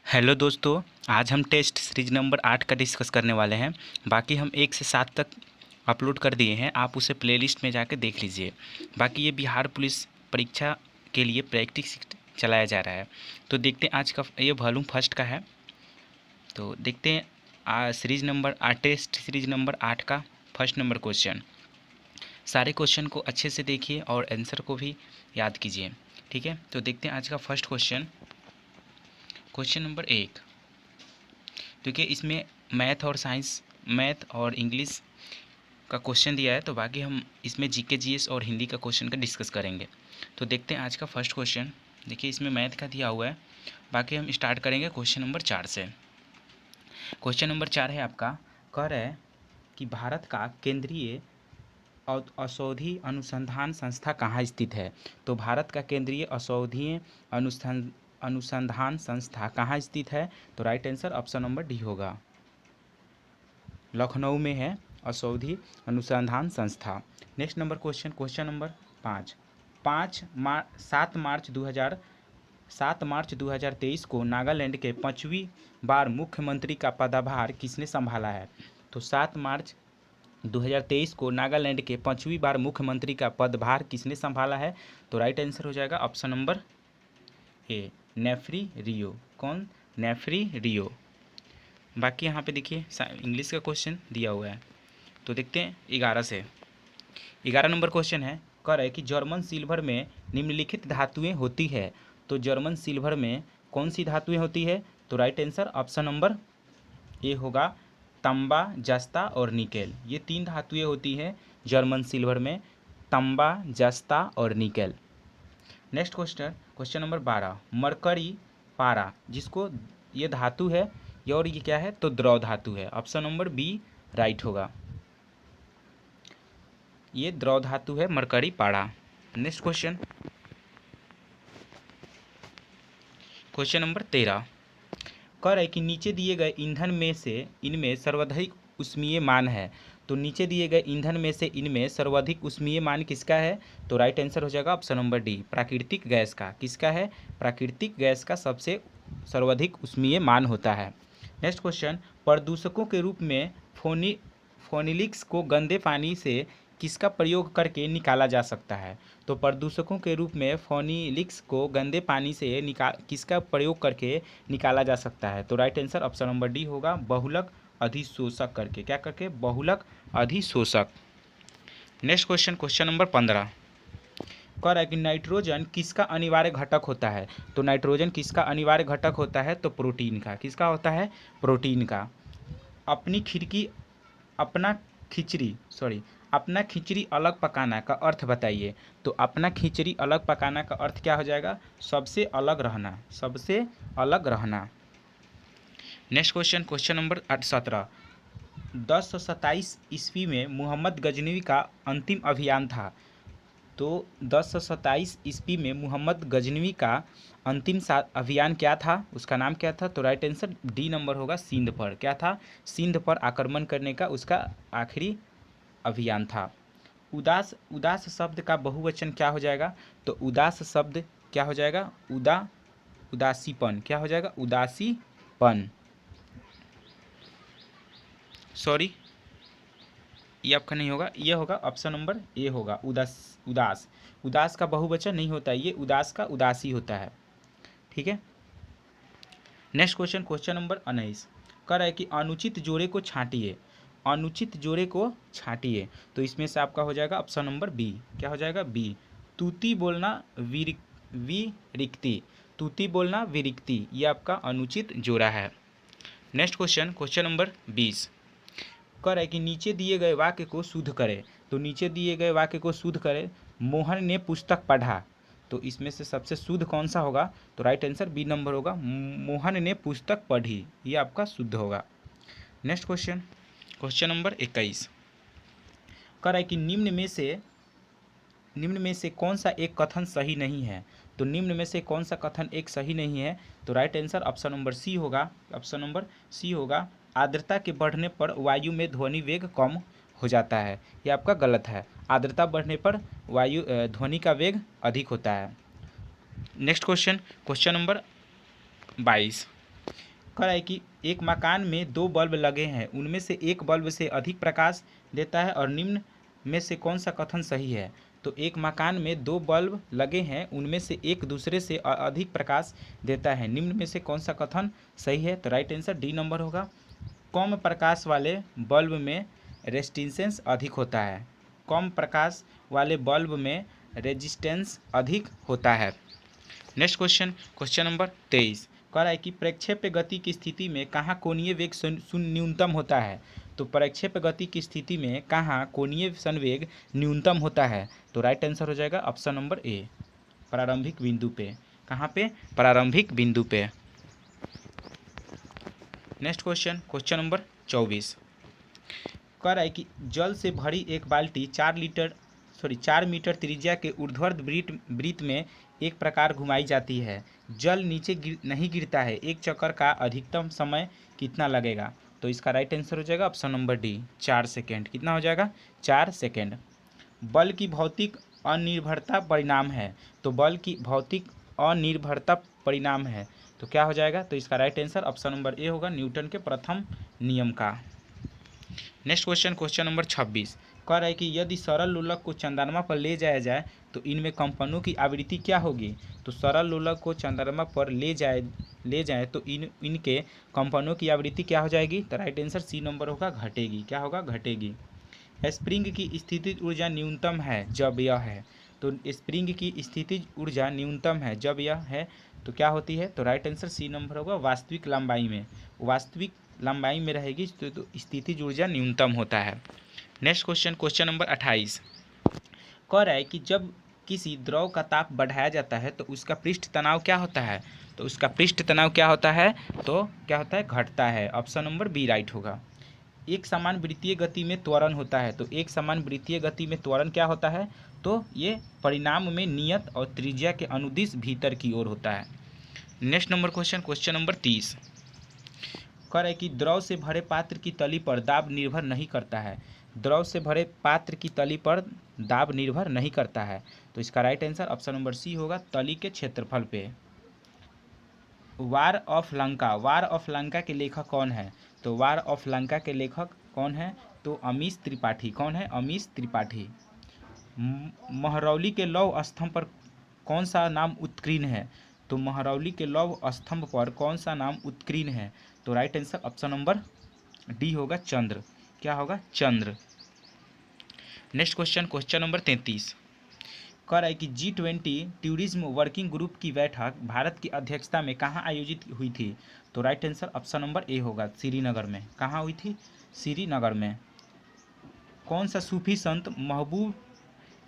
Hello दोस्तों, आज हम टेस्ट सीरीज नंबर 8 का डिस्कस करने वाले हैं। बाकी हम 1 से 7 तक अपलोड कर दिए हैं, आप उसे प्लेलिस्ट में जाकर देख लीजिए। बाकी ये बिहार पुलिस परीक्षा के लिए प्रैक्टिस चलाया जा रहा है। तो देखते हैं आज का ये वॉल्यूम फर्स्ट का है। तो देखते हैं series number 8 test series number 8 का फर्स्ट नंबर क्वेश्चन। सारे क्वेश्चन को अच्छे से देखिए और आंसर को भी याद कीजिए, ठीक है। तो देखते हैं आज का फर्स्ट क्वेश्चन, क्वेश्चन नंबर 1। देखिए इसमें मैथ और इंग्लिश का क्वेश्चन दिया है, तो बाकी हम इसमें जीके जीएस और हिंदी का क्वेश्चन का डिस्कस करेंगे। तो देखते हैं आज का फर्स्ट क्वेश्चन। देखिए इसमें मैथ का दिया हुआ है। बाकी हम स्टार्ट करेंगे क्वेश्चन नंबर 4 से। क्वेश्चन नंबर 4 है आपका, कह रहा है कि भारत का केंद्रीय औषधि अनुसंधान संस्था कहाँ स्थित है। तो भारत का केंद्रीय औषधीय अनुसंधान संस्था कहाँ स्थित है। तो right answer option number D होगा, लखनऊ में है औषधि अनुसंधान संस्था। Next number question number 5। 7 मार्च 2023 को नागालैंड के 5वीं बार मुख्यमंत्री का पदभार किसने संभाला है। तो 7 मार्च 2023 को नागालैंड के 5वीं बार मुख्यमंत्री का पदभार किसने संभाला है। तो राइट आंसर हो जाएगा ऑप्शन नंबर ए, नेफ्री रियो। कौन? नेफ्री रियो। बाकी यहाँ पे देखिए इंग्लिश का क्वेश्चन दिया हुआ है, तो देखते हैं 11 से। 11 नंबर क्वेश्चन है, कह रहा है कि जर्मन सिल्वर में निम्नलिखित धातुएं होती है। तो जर्मन सिल्वर में कौन सी धातुएं होती है। तो right answer option number A होगा, तांबा, जस्ता और निकेल। ये 3 धातुएं होती हैं जर्मन सिल्वर में, तांबा, जस्ता और nickel. Next question number 12। Mercury पारा, जिसको ये धातु है ये, और ये क्या है तो द्रव धातु है। ऑप्शन नंबर बी राइट होगा, ये द्रव धातु है मरकरी पारा। Next question number 13। कह रहा है कि नीचे दिए गए ईंधन में से इनमें सर्वाधिक ऊष्मीय मान है। तो नीचे दिए गए ईंधन में से इनमें सर्वाधिक ऊष्मीय मान किसका है। तो राइट आंसर हो जाएगा ऑप्शन नंबर डी, प्राकृतिक गैस का। किसका है? प्राकृतिक गैस का सबसे सर्वाधिक ऊष्मीय मान होता है। नेक्स्ट क्वेश्चन, प्रदूषकों के रूप में फोनिलिक्स को गंदे पानी से किसका प्रयोग करके निकाला जा सकता है। तो प्रदूषकों के रूप में फोनिलिक्स को गंदे पानी से किसका प्रयोग करके निकाला जा सकता है। तो right answer option number D होगा, बहुलक अधिशोषक करके। क्या करके? बहुलक अधिशोषक। Next question number 15। कह रहा है कि नाइट्रोजन किसका अनिवार्य घटक होता है। तो नाइट्रोजन किसका अनिवार्य घटक होता है। तो प्रोटीन का। किसका होता है? प्रोटीन का। अपना खिचड़ी अलग पकाना का अर्थ बताइए। तो अपना खिचड़ी अलग पकाना का अर्थ क्या हो जाएगा? सबसे अलग रहना, सबसे अलग रहना। Next question number 17। 1027 ईस्वी में मोहम्मद गजनवी का अंतिम अभियान था। तो 1027 ईस्वी में मोहम्मद गजनवी का अंतिम अभियान क्या था, उसका नाम क्या था। तो राइट आंसर डी नंबर होगा, सिंध पर। क्या था? सिंध पर आक्रमण करने का उसका आखिरी अभियान था। उदास शब्द का बहुवचन क्या हो जाएगा। तो उदास शब्द क्या हो जाएगा? उदासीपन। क्या हो जाएगा? उदासीपन। सॉरी, ये आपका नहीं होगा, ये होगा ऑप्शन नंबर ए होगा, उदास का बहुवचन नहीं होता, ये उदास का उदासी होता है। ठीक है। Next question number 19। कह रहा है कि अनुचित जोड़े को छांटिए। अनुचित जोड़े को छांटिए। तो इसमें से आपका हो जाएगा ऑप्शन नंबर बी। क्या हो जाएगा? बी। तूती बोलना विरिक्ति। तूती बोलना विरिक्ति, ये आपका अनुचित जोड़ा है। Next question number 20। कह रहा है कि नीचे दिए गए वाक्य को शुद्ध करें। तो नीचे दिए गए वाक्य को शुद्ध करें। मोहन ने पुस्तक पढ़ा। तो इसमें से सबसे शुद्ध कौन सा होगा। तो राइट आंसर बी नंबर होगा, मोहन ने पुस्तक पढ़ी, ये आपका शुद्ध होगा। Next question number 21। कह रहा है कि निम्न में से कौन सा एक कथन सही नहीं है। तो निम्न में से कौन सा कथन एक सही नहीं है। तो right answer option number C होगा, ऑप्शन नंबर सी होगा, आर्द्रता के बढ़ने पर वायु में ध्वनि वेग कम हो जाता है। ये आपका गलत है, आर्द्रता बढ़ने पर ध्वनि का वेग अधिक होता है। Next question number 22। कह रहा है कि एक मकान में 2 बल्ब लगे हैं, उनमें से एक बल्ब से अधिक प्रकाश देता है और निम्न में से कौन सा कथन सही है। तो एक मकान में 2 बल्ब लगे हैं, उनमें से एक दूसरे से अधिक प्रकाश देता है, निम्न में से कौन सा कथन सही है। तो राइट आंसर डी नंबर होगा। कम प्रकाश वाले बल्ब में रेजिस्टेंस अधिक होता है, कम प्रकाश वाले बल्ब में रेजिस्टेंस अधिक होता है। नेक्स्ट क्वेश्चन, क्वेश्चन नंबर 23 कह रहा है कि प्रक्षेप्य गति की स्थिति में कहाँ कोणीय वेग न्यूनतम होता है। तो प्रक्षेप्य गति की स्थिति में कहाँ कोणीय संवेग न्यूनतम होता है। तो राइट आंसर हो जाएगा ऑप्शन नंबर ए, प्रारंभिक बिंदु पे। कहाँ पे? प्रारंभिक बिंदु पे। नेक्स्ट क्वेश्चन, क्वेश्चन नंबर 24 कह रहा है कि जल से भरी एक बाल्टी 4 मीटर त्रिज्या के ऊर्ध्वाधर वृत्त में एक प्रकार घुमाई जाती है, जल नीचे नहीं गिरता है, एक चक्कर का अधिकतम समय कितना लगेगा। तो इसका राइट आंसर हो जाएगा ऑप्शन नंबर डी, 4 सेकेंड। कितना हो जाएगा? 4 सेकेंड। बल की भौतिक अनिर्भरता परिणाम है, तो बल की भौतिक अनिर्भरता परिणाम है, तो क्या हो जाएगा? तो इसका right answer option number A होगा, न्यूटन के प्रथम नियम का। नेक्स्ट क्वेश्चन, क्वेश्चन नंबर 26 कह रहा है कि यदि सरल लोलक को चंद्रमा पर ले जाया जाए तो इनमें कंपनों की आवृत्ति क्या होगी। तो सरल लोलक को चंद्रमा पर ले जाए तो इनके कंपनों की आवृत्ति क्या हो जाएगी। तो राइट आंसर सी नंबर होगा, घटेगी। क्या होगा? घटेगी। स्प्रिंग की स्थितिज ऊर्जा न्यूनतम है जब यह है, तो स्प्रिंग की स्थितिज ऊर्जा न्यूनतम है जब यह है, तो क्या होती है। तो राइट आंसर सी नंबर होगा, वास्तविक लंबाई में। वास्तविक लंबाई में रहेगी तो स्थितिज ऊर्जा न्यूनतम होता है। नेक्स्ट क्वेश्चन, क्वेश्चन नंबर 28 कह रहा है कि जब किसी द्रव का ताप बढ़ाया जाता है तो उसका पृष्ठ तनाव क्या होता है। तो उसका पृष्ठ तनाव क्या होता है। तो क्या होता है? घटता है। ऑप्शन नंबर बी राइट होगा। एक समान वृत्तीय गति में त्वरण होता है, तो एक समान वृत्तीय गति में त्वरण क्या होता है। तो ये परिणाम में नियत और त्रिज्या के अनुदिश भीतर की ओर होता है। Next number question, question number 30 कह रहा है कि द्रव से भरे पात्र की तली पर दाब निर्भर नहीं करता है। द्रव से भरे पात्र की तली पर दाब निर्भर नहीं करता है, तो इसका right answer option number C होगा, तली के क्षेत्रफल पे। War of Lanka, war of Lanka के लेखक कौन है। तो वार ऑफ लंका के लेखक कौन है। तो अमीश त्रिपाठी। कौन है? अमीश त्रिपाठी। महरौली के लौह स्तंभ पर कौन सा नाम उत्कीर्ण है। तो महरौली के लौह स्तंभ पर कौन सा नाम उत्कीर्ण है। तो right answer option number D होगा, चंद्र। क्या होगा? चंद्र। नेक्स्ट क्वेश्चन, क्वेश्चन नंबर 33 कह रहा है कि G20 टूरिज्म वर्किंग ग्रुप की बैठक भारत की अध्यक्षता में कहाँ आयोजित हुई थी। तो right answer option number A होगा, श्रीनगर में। कहाँ हुई थी? श्रीनगर में। कौन सा सूफी संत महबूब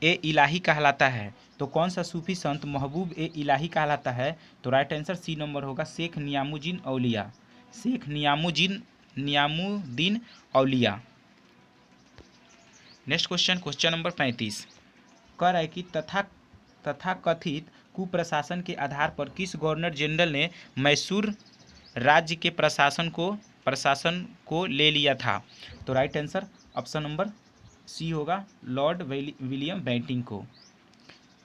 ए इलाही कहलाता है। तो कौन सा सूफी संत महबूब ए इलाही कहलाता है। तो राइट आंसर सी नंबर होगा, शेख नियामुद्दीन औलिया। शेख नियामुद्दीन औलिया। नेक्स्ट क्वेश्चन, क्वेश्चन नंबर 35 कह रहा है कि तथाकथित कुप्रशासन के आधार पर किस गवर्नर जनरल ने मैसूर राज्य के प्रशासन को ले लिया था। तो right answer option number C होगा, लॉर्ड विलियम बेंटिंक को।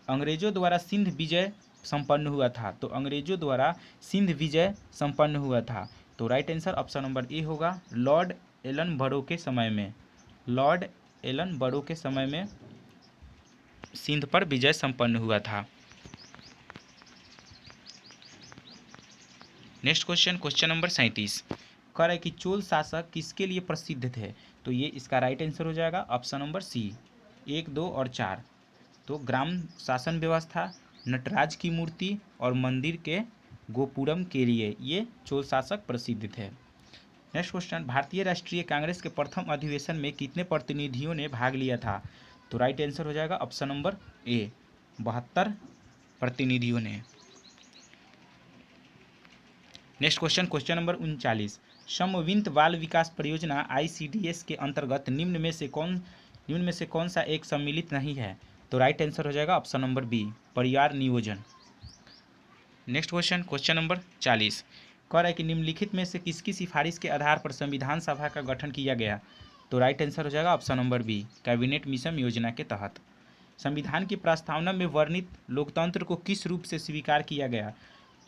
अंग्रेजों द्वारा सिंध विजय संपन्न हुआ था। तो अंग्रेजों द्वारा सिंध विजय संपन्न हुआ था, तो right answer option number A होगा, लॉर्ड एलन बरो के समय में। लॉर्ड एलन बरो के समय में सिंध पर विजय संपन्न हुआ था। नेक्स्ट क्वेश्चन, क्वेश्चन नंबर 37 कह रहा है कि चोल शासक किसके लिए प्रसिद्ध थे। तो ये इसका राइट आंसर हो जाएगा ऑप्शन नंबर सी, 1, 2 और 4। तो ग्राम शासन व्यवस्था, नटराज की मूर्ति और मंदिर के गोपुरम के लिए ये चोल शासक प्रसिद्ध थे। नेक्स्ट क्वेश्चन, भारतीय राष्ट्रीय कांग्रेस के प्रथम अधिवेशन में कितने प्रतिनिधियों ने भाग लिया था। तो राइट आंसर हो जाएगा ऑप्शन नंबर ए, 72 प्रतिनिधियों ने। नेक्स्ट क्वेश्चन, क्वेश्चन नंबर 39 समविंत बाल विकास परियोजना ICDS के अंतर्गत निम्न में से कौन सा एक सम्मिलित नहीं है। तो राइट आंसर हो जाएगा ऑप्शन नंबर बी, परिवार नियोजन। नेक्स्ट क्वेश्चन, क्वेश्चन नंबर 40 कह रहा है कि निम्नलिखित में से किसकी सिफारिश के आधार पर संविधान सभा का गठन किया गया। तो राइट आंसर हो जाएगा option number B, cabinet mission योजना के तहत। संविधान की प्रस्तावना में वर्णित लोकतंत्र को किस रूप से स्वीकार किया गया।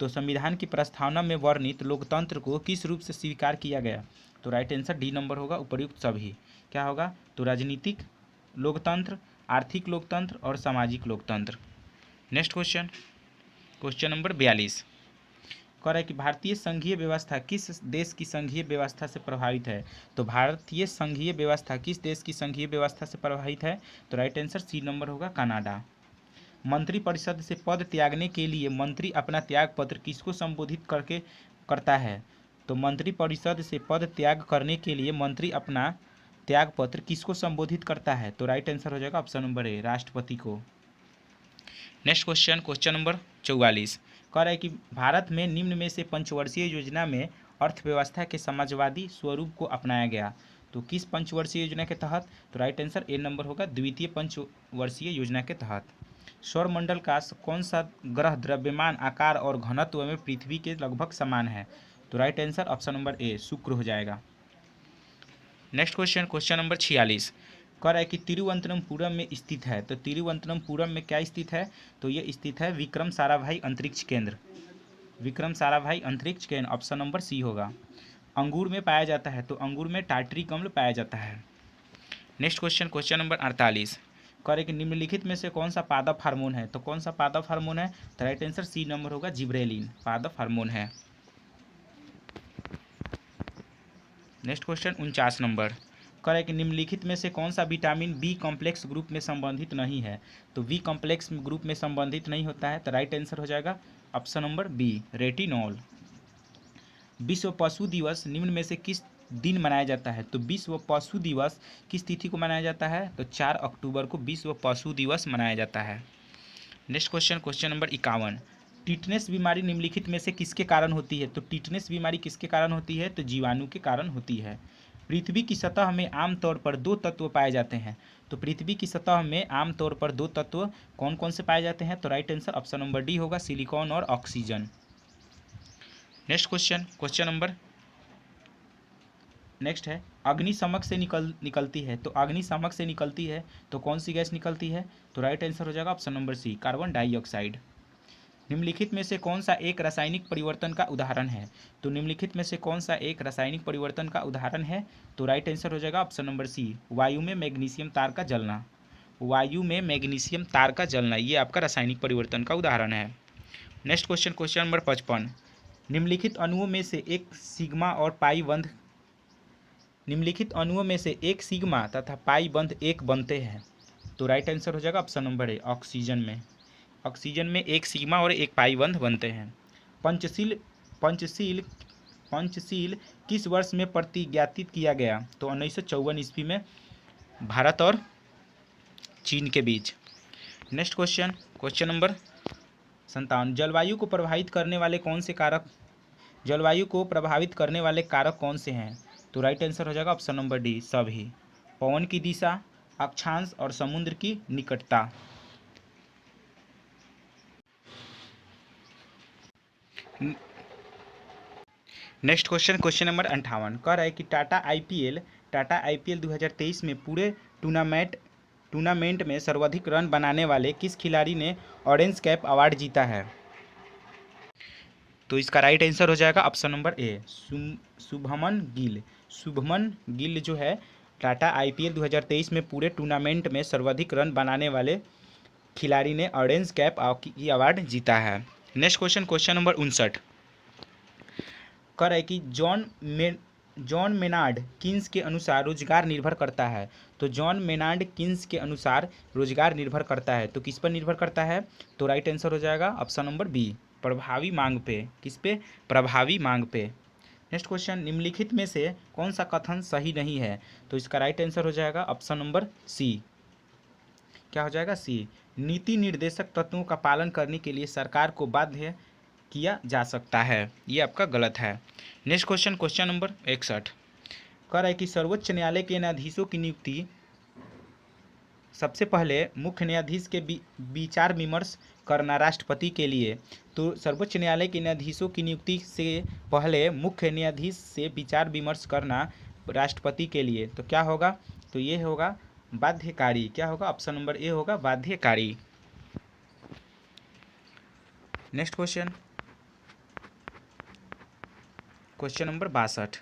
तो संविधान की प्रस्तावना में वर्णित लोकतंत्र को किस रूप से स्वीकार किया गया? तो राइट आंसर डी नंबर होगा, उपर्युक्त सभी। क्या होगा? तो राजनीतिक लोकतंत्र, आर्थिक लोकतंत्र और सामाजिक लोकतंत्र। नेक्स्ट क्वेश्चन, क्वेश्चन नंबर 42 कह रहा है कि भारतीय संघीय व्यवस्था किस देश की संघीय व्यवस्था से प्रभावित है? तो भारतीय संघीय व्यवस्था किस देश की संघीय व्यवस्था से प्रभावित है? तो राइट आंसर सी नंबर होगा, कनाडा। मंत्रिपरिषद से पद त्यागने के लिए मंत्री अपना त्याग पत्र किसको संबोधित करके करता है? तो मंत्रिपरिषद से पद त्याग करने के लिए मंत्री अपना त्याग पत्र किसको संबोधित करता है? तो राइट आंसर हो जाएगा ऑप्शन नंबर ए, राष्ट्रपति को। नेक्स्ट क्वेश्चन, क्वेश्चन नंबर 44 कह रहा है कि भारत में निम्न में से पंचवर्षीय योजना में अर्थव्यवस्था के समाजवादी स्वरूप को अपनाया गया। तो किस पंचवर्षीय योजना के तहत? तो राइट आंसर ए नंबर होगा, द्वितीय पंचवर्षीय योजना के तहत। सौरमंडल का कौन सा ग्रह द्रव्यमान, आकार और घनत्व में पृथ्वी के लगभग समान है? तो right answer option number A, शुक्र हो जाएगा। नेक्स्ट क्वेश्चन, क्वेश्चन नंबर 46 कह रहा है कि तिरुवनंतपुरम में स्थित है। तो तिरुवनंतपुरम में क्या स्थित है? तो ये स्थित है विक्रम साराभाई अंतरिक्ष केंद्र। विक्रम साराभाई अंतरिक्ष केंद्र, ऑप्शन नंबर सी होगा। अंगूर में पाया जाता है, तो अंगूर में टार्टरिक अम्ल पाया जाता है। नेक्स्ट क्वेश्चन, क्वेश्चन नंबर 48 कह रहे कि निम्नलिखित में से कौन सा पादप हार्मोन है? तो कौन सा पादप हार्मोन है? तो राइट आंसर सी नंबर होगा, जिब्रेलिन पादप हार्मोन है। नेक्स्ट क्वेश्चन 49 नंबर कह रहा है कि निम्नलिखित में से कौन सा विटामिन बी कॉम्प्लेक्स ग्रुप में संबंधित नहीं है? तो बी कॉम्प्लेक्स ग्रुप में संबंधित नहीं होता है, तो राइट आंसर हो जाएगा ऑप्शन नंबर बी, रेटिनॉल। विश्व पशु दिवस निम्न में से किस दिन मनाया जाता है? तो विश्व पशु दिवस किस तिथि को मनाया जाता है? तो 4 अक्टूबर को विश्व पशु दिवस मनाया जाता है। Next question, question number 51 tetanus बीमारी निम्नलिखित में से किसके कारण होती है? तो टिटनेस बीमारी किसके कारण होती है? तो जीवाणु के कारण होती है। पृथ्वी की सतह में आमतौर पर 2 तत्व पाए जाते हैं। तो पृथ्वी की सतह में आमतौर पर 2 तत्व कौन कौन से पाए जाते हैं? तो right answer option number D होगा, सिलिकॉन और oxygen. Next question, question number next है अग्निशमक से निकलती है। तो अग्निशमक से निकलती है तो कौन सी गैस निकलती है? तो राइट आंसर हो जाएगा option number C, carbon dioxide. निम्नलिखित में से कौन सा एक रासायनिक परिवर्तन का उदाहरण है? तो निम्नलिखित में से कौन सा एक रासायनिक परिवर्तन का उदाहरण है? तो राइट आंसर हो जाएगा ऑप्शन नंबर सी, वायु में मैग्नीशियम तार का जलना। वायु में मैग्नीशियम तार का जलना, ये आपका रासायनिक परिवर्तन का उदाहरण है। नेक्स्ट क्वेश्चन, क्वेश्चन नंबर 55 निम्नलिखित अणुओं में से एक सिग्मा और पाई बंध निम्नलिखित अणुओं में से एक सिग्मा तथा पाई बंध एक बनते हैं। तो राइट आंसर हो जाएगा ऑप्शन नंबर ए, ऑक्सीजन में। ऑक्सीजन में एक सिग्मा और एक पाई बंध बनते हैं। पंचशील पंचशील पंचशील किस वर्ष में प्रतिज्ञापित किया गया? तो 1954 ईस्वी में, भारत और चीन के बीच। नेक्स्ट क्वेश्चन, क्वेश्चन नंबर 57 जलवायु को प्रभावित करने वाले कौन से कारक जलवायु को प्रभावित करने वाले कारक कौन से हैं? तो राइट आंसर हो जाएगा ऑप्शन नंबर डी, सभी। पवन की दिशा, अक्षांश और समुद्र की निकटता। नेक्स्ट क्वेश्चन, क्वेश्चन नंबर 58 कह रहा है कि टाटा आईपीएल 2023 में पूरे टूर्नामेंट में सर्वाधिक रन बनाने वाले किस खिलाड़ी ने ऑरेंज कैप अवार्ड जीता है? तो इसका राइट आंसर हो जाएगा option number A, Shubman Gill. Shubman Gill जो है टाटा आईपीएल 2023 में पूरे टूर्नामेंट में सर्वाधिक रन बनाने वाले खिलाड़ी ने ऑरेंज कैप की अवार्ड जीता है। नेक्स्ट क्वेश्चन, क्वेश्चन नंबर 59 कह रहा है कि जॉन मेनार्ड किन्स के अनुसार रोजगार निर्भर करता है। तो जॉन मेनार्ड किन्स के अनुसार रोजगार निर्भर करता है, तो किस पर निर्भर करता है? तो राइट आंसर हो जाएगा ऑप्शन नंबर बी, प्रभावी मांग पे। किस पे? प्रभावी मांग पे। नेक्स्ट क्वेश्चन निम्नलिखित में से कौन सा कथन सही नहीं है? तो इसका राइट आंसर हो जाएगा ऑप्शन नंबर सी। क्या हो जाएगा? सी, नीति निर्देशक तत्वों का पालन करने के लिए सरकार को बाध्य किया जा सकता है, ये आपका गलत है। नेक्स्ट क्वेश्चन, क्वेश्चन नंबर 61 कह रहा है कि सर्वोच्च न्यायालय के न्यायाधीशों की नियुक्ति सबसे पहले मुख्य न्यायाधीश के विचार विमर्श करना राष्ट्रपति के लिए। तो सर्वोच्च न्यायालय के न्यायाधीशों की नियुक्ति से पहले मुख्य न्यायाधीश से विचार विमर्श करना राष्ट्रपति के लिए, तो क्या होगा? तो ये होगा बाध्यकारी। क्या होगा? ऑप्शन नंबर ए होगा, बाध्यकारी। नेक्स्ट क्वेश्चन, क्वेश्चन नंबर 62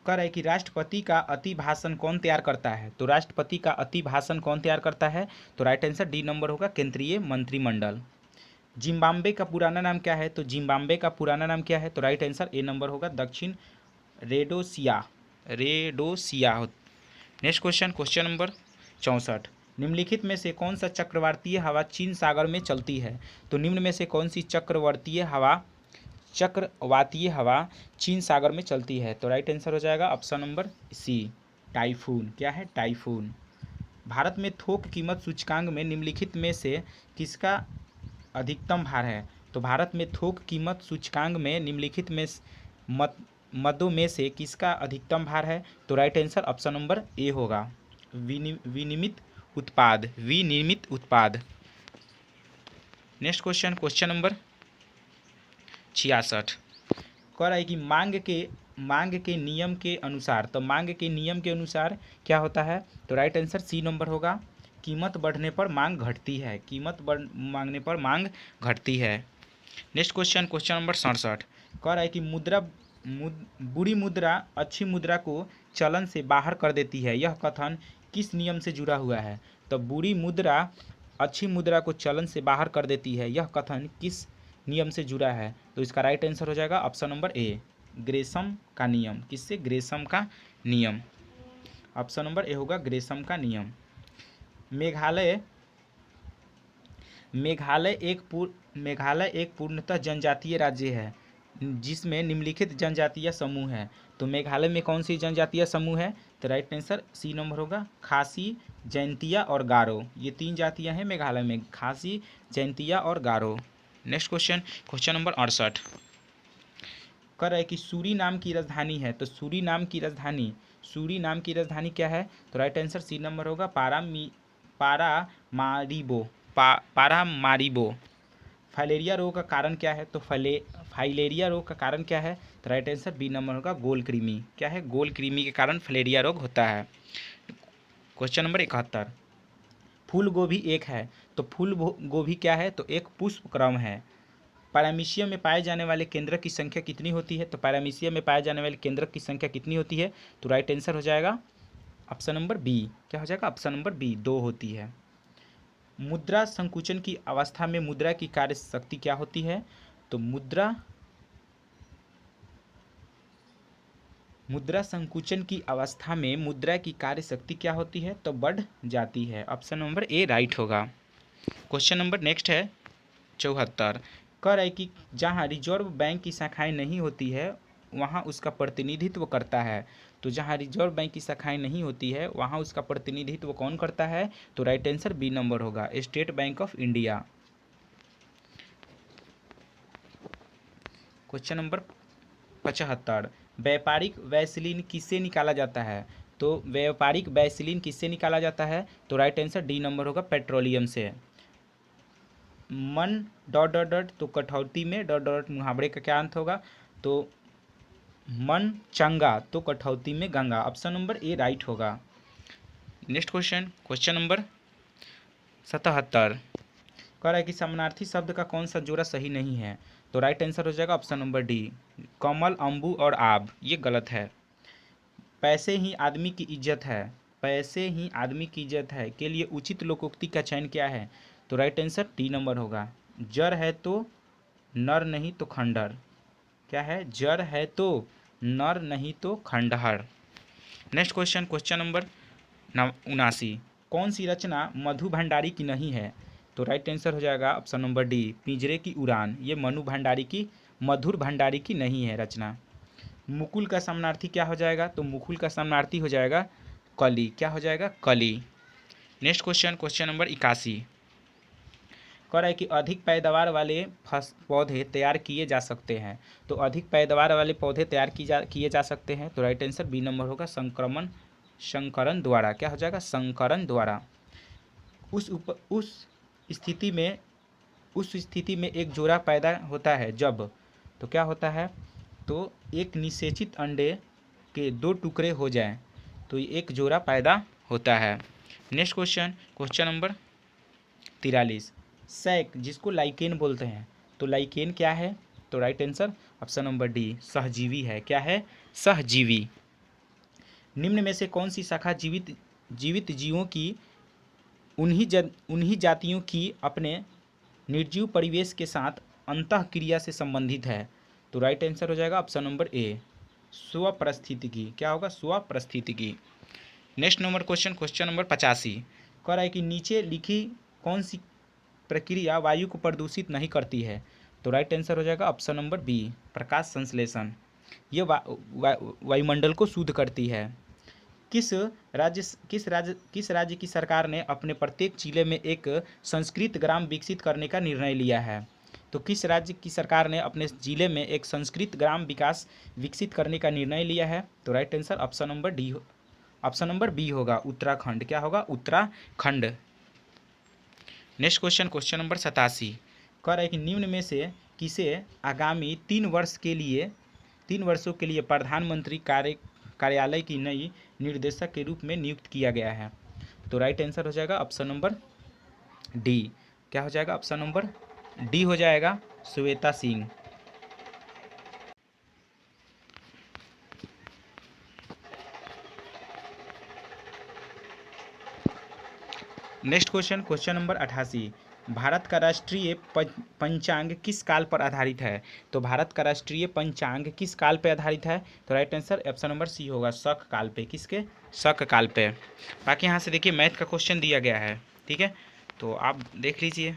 कह रहा है कि राष्ट्रपति का अतिभाषण कौन तैयार करता है। तो राष्ट्रपति का अतिभाषण कौन तैयार करता है। तो राइट आंसर डी नंबर होगा केंद्रीय मंत्रिमंडल। जिम्बाब्वे का पुराना नाम क्या है। तो जिम्बाब्वे का पुराना नाम क्या है। तो राइट आंसर ए नंबर होगा दक्षिण रेडोसिया। नेक्स्ट क्वेश्चन, क्वेश्चन नंबर 64 निम्नलिखित में से कौन सा चक्रवातीय हवा चीन सागर में चलती है। तो निम्न में से कौन सी चक्रवातीय हवा चीन सागर में चलती है। तो राइट आंसर हो जाएगा ऑप्शन नंबर सी टाइफून। क्या है, टाइफून। भारत में थोक कीमत सूचकांक में निम्नलिखित में से किसका अधिकतम भार है। तो भारत में थोक कीमत सूचकांक में निम्नलिखित में मदों में से किसका अधिकतम भार है। तो right answer option number A होगा विनिर्मित उत्पाद। नेक्स्ट क्वेश्चन, क्वेश्चन नंबर 66 कह रहा है कि मांग के नियम के अनुसार। तो मांग के नियम के अनुसार क्या होता है। तो राइट आंसर सी नंबर होगा कीमत बढ़ने पर मांग घटती है। मांगने पर मांग घटती है। नेक्स्ट क्वेश्चन, क्वेश्चन नंबर 67 कह रहा है कि बुरी मुद्रा अच्छी मुद्रा को चलन से बाहर कर देती है। यह कथन किस नियम से जुड़ा हुआ है। तो बुरी मुद्रा अच्छी मुद्रा को चलन से बाहर कर देती है, यह कथन किस नियम से जुड़ा है। तो इसका राइट आंसर हो जाएगा ऑप्शन नंबर ए ग्रेसम का नियम। किससे, ग्रेसम का नियम। ऑप्शन नंबर ए होगा ग्रेसम का नियम। मेघालय एक पूर्णतः जनजातीय राज्य है जिसमें निम्नलिखित जनजातीय समूह है। तो मेघालय में कौन सी जनजातीय समूह है। तो राइट आंसर सी नंबर होगा खासी, जैंतिया और गारो। ये 3 जातियां हैं मेघालय में, खासी, जैंतिया और गारो। नेक्स्ट क्वेश्चन, क्वेश्चन नंबर 68 कर रहा है कि सूरी नाम की राजधानी है। तो सूरी नाम की राजधानी क्या है। तो राइट आंसर सी नंबर होगा पारामारिबो। फाइलेरिया रोग का कारण क्या है। तो फाइलेरिया रोग का कारण क्या है। तो राइट आंसर बी नंबर होगा गोल कृमि। क्या है, गोल कृमि के कारण फाइलेरिया रोग होता है। क्वेश्चन नंबर 71 फूल गोभी एक है। तो फूल गोभी क्या है। तो एक पुष्प क्रम है। पैरामीशियम में पाए जाने वाले केंद्रक की संख्या कितनी होती है। तो पैरामीशियम में पाए जाने वाले केंद्रक की संख्या कितनी होती है। तो राइट आंसर हो जाएगा ऑप्शन नंबर बी। क्या हो जाएगा, ऑप्शन नंबर बी 2 होती है। मुद्रा संकुचन की अवस्था में मुद्रा की कार्य शक्ति क्या होती है। तो मुद्रा संकुचन की अवस्था में मुद्रा की कार्य शक्ति क्या होती है। तो बढ़ जाती है। ऑप्शन नंबर ए राइट होगा। क्वेश्चन नंबर नेक्स्ट है 74 कह रहा है कि जहाँ रिजर्व बैंक की शाखाएं नहीं होती है वहाँ उसका प्रतिनिधित्व करता है। तो जहाँ रिजर्व बैंक की शाखाएं नहीं होती है वहाँ उसका प्रतिनिधित्व कौन करता है। तो राइट आंसर बी नंबर होगा state bank of India. Question number 75 व्यापारिक वैसलीन किससे निकाला जाता है। तो व्यापारिक वैसलीन किससे निकाला जाता है। तो राइट आंसर डी नंबर होगा पेट्रोलियम से। मन ... तो कठौती में ... मुहावरे का क्या अंत होगा। तो मन चंगा तो कठौती में Ganga. Option number A right होगा। नेक्स्ट क्वेश्चन, क्वेश्चन नंबर 77 कह रहा है कि समानार्थी शब्द का कौन सा जोड़ा सही नहीं है। तो राइट आंसर हो जाएगा ऑप्शन नंबर डी कमल, अम्बू और आब। ये गलत है। पैसे ही आदमी की इज्जत है के लिए उचित लोकोक्ति का चयन क्या है। तो राइट आंसर डी नंबर होगा जड़ है तो नर नहीं तो खंडहर। क्या है, जड़ है तो नर नहीं तो खंडहर। नेक्स्ट क्वेश्चन, क्वेश्चन नंबर 79 कौन सी रचना मधु भंडारी की नहीं है। तो राइट आंसर हो जाएगा ऑप्शन नंबर डी पिंजरे की उड़ान। ये मधुर भंडारी की नहीं है रचना। मुकुल का समानार्थी क्या हो जाएगा। तो मुकुल का समानार्थी हो जाएगा कली। क्या हो जाएगा, कली। नेक्स्ट क्वेश्चन, क्वेश्चन नंबर 81 कह रहा है कि अधिक पैदावार वाले पौधे तैयार किए जा सकते हैं। तो अधिक पैदावार वाले पौधे तैयार किए जा सकते हैं। तो राइट आंसर बी नंबर होगा संकरण द्वारा। क्या हो जाएगा, संकरण द्वारा। उस स्थिति में एक जोड़ा पैदा होता है जब। तो क्या होता है, तो एक निषेचित अंडे के 2 टुकड़े हो जाएं तो एक जोड़ा पैदा होता है। नेक्स्ट क्वेश्चन, क्वेश्चन नंबर 43 सैक जिसको लाइकेन बोलते हैं। तो लाइकेन क्या है। तो right answer option number D सहजीवी है। क्या है? सहजीवी। निम्न में से कौन सी शाखा जीवित जीवों की उन्हीं जातियों की अपने निर्जीव परिवेश के साथ अंतःक्रिया से संबंधित है? तो राइट आंसर हो जाएगा ऑप्शन नंबर ए स्वपरिस्थितिकी। क्या होगा? स्वपरिस्थितिकी। नेक्स्ट नंबर क्वेश्चन नंबर 85 कह रहा है कि नीचे लिखी कौन सी प्रक्रिया वायु को प्रदूषित नहीं करती है? तो राइट आंसर हो जाएगा ऑप्शन नंबर बी प्रकाश संश्लेषण। ये वायुमंडल को शुद्ध करती है। किस राज्य की सरकार ने अपने प्रत्येक जिले में एक संस्कृत ग्राम विकसित करने का निर्णय लिया है? तो किस राज्य की सरकार ने अपने जिले में एक संस्कृत ग्राम विकसित करने का निर्णय लिया है? तो right answer option number B होगा उत्तराखंड। क्या होगा? उत्तराखंड। नेक्स्ट क्वेश्चन नंबर 87 कह रहा है कि निम्न में से किसे आगामी 3 वर्षों के लिए प्रधानमंत्री कार्यालय की नई निर्देशक के रूप में नियुक्त किया गया है? तो राइट आंसर हो जाएगा ऑप्शन नंबर डी। क्या हो जाएगा? ऑप्शन नंबर डी हो जाएगा Shweta Singh. Next question number 88 Bharat का राष्ट्रीय पंचांग किस काल पर आधारित है? तो भारत का राष्ट्रीय पंचांग किस काल पर आधारित है? तो right answer option number C होगा शक काल पे। किसके? शक काल पे। बाकी यहाँ से देखिए मैथ का क्वेश्चन दिया गया है, ठीक है, तो आप देख लीजिए।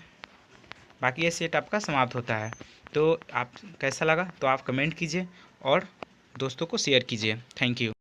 बाकी ये सेट आपका समाप्त होता है। तो आप कैसा लगा तो आप कमेंट कीजिए और दोस्तों को शेयर कीजिए। Thank you.